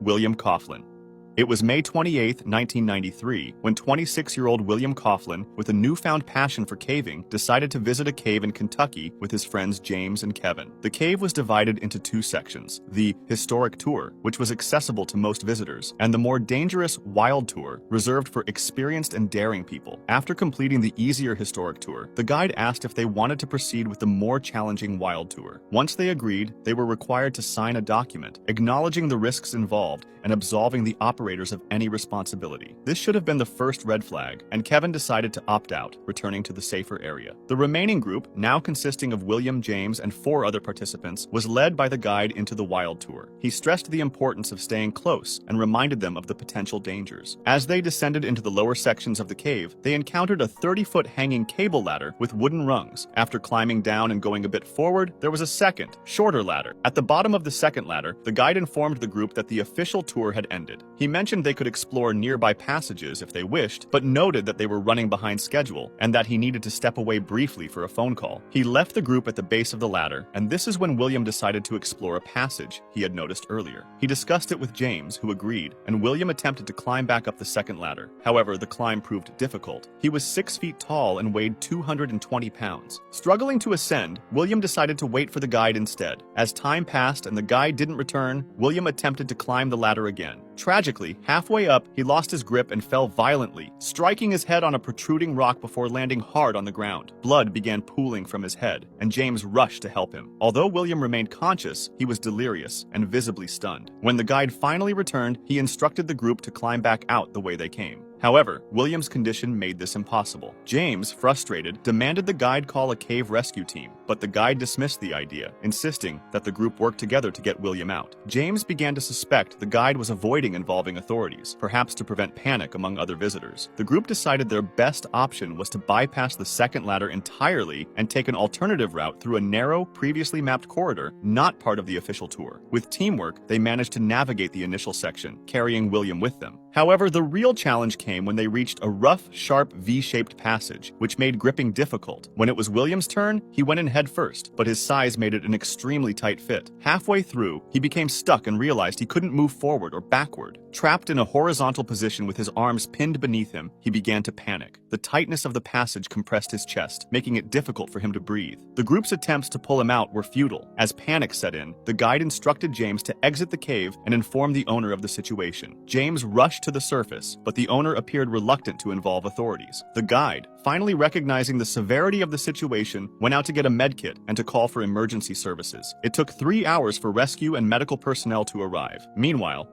William Coughlin. It was May 28, 1993, when 26-year-old William Coughlin, with a newfound passion for caving, decided to visit a cave in Kentucky with his friends James and Kevin. The cave was divided into two sections: the historic tour, which was accessible to most visitors, and the more dangerous wild tour, reserved for experienced and daring people. After completing the easier historic tour, the guide asked if they wanted to proceed with the more challenging wild tour. Once they agreed, they were required to sign a document acknowledging the risks involved and absolving the operators of any responsibility. This should have been the first red flag, and Kevin decided to opt out, returning to the safer area. The remaining group, now consisting of William, James, and 4 other participants, was led by the guide into the wild tour. He stressed the importance of staying close and reminded them of the potential dangers. As they descended into the lower sections of the cave, they encountered a 30-foot hanging cable ladder with wooden rungs. After climbing down and going a bit forward, there was a second, shorter ladder. At the bottom of the second ladder, the guide informed the group that the official tour had ended. He mentioned they could explore nearby passages if they wished, but noted that they were running behind schedule and that he needed to step away briefly for a phone call. He left the group at the base of the ladder, and this is when William decided to explore a passage he had noticed earlier. He discussed it with James, who agreed, and William attempted to climb back up the second ladder. However, the climb proved difficult. He was 6 feet tall and weighed 220 pounds. Struggling to ascend, William decided to wait for the guide instead. As time passed and the guide didn't return, William attempted to climb the ladder again. Tragically, halfway up, he lost his grip and fell violently, striking his head on a protruding rock before landing hard on the ground. Blood began pooling from his head, and James rushed to help him. Although William remained conscious, he was delirious and visibly stunned. When the guide finally returned, he instructed the group to climb back out the way they came. However, William's condition made this impossible. James, frustrated, demanded the guide call a cave rescue team, but the guide dismissed the idea, insisting that the group work together to get William out. James began to suspect the guide was avoiding involving authorities, perhaps to prevent panic among other visitors. The group decided their best option was to bypass the second ladder entirely and take an alternative route through a narrow, previously mapped corridor, not part of the official tour. With teamwork, they managed to navigate the initial section, carrying William with them. However, the real challenge came when they reached a rough, sharp V-shaped passage, which made gripping difficult. When it was William's turn, he went in head first, but his size made it an extremely tight fit. Halfway through, he became stuck and realized he couldn't move forward or backward. Trapped in a horizontal position with his arms pinned beneath him, he began to panic. The tightness of the passage compressed his chest, making it difficult for him to breathe. The group's attempts to pull him out were futile. As panic set in, the guide instructed James to exit the cave and inform the owner of the situation. James rushed to the surface, but the owner appeared reluctant to involve authorities. The guide, finally recognizing the severity of the situation, went out to get a medkit and to call for emergency services. It took 3 hours for rescue and medical personnel to arrive. Meanwhile,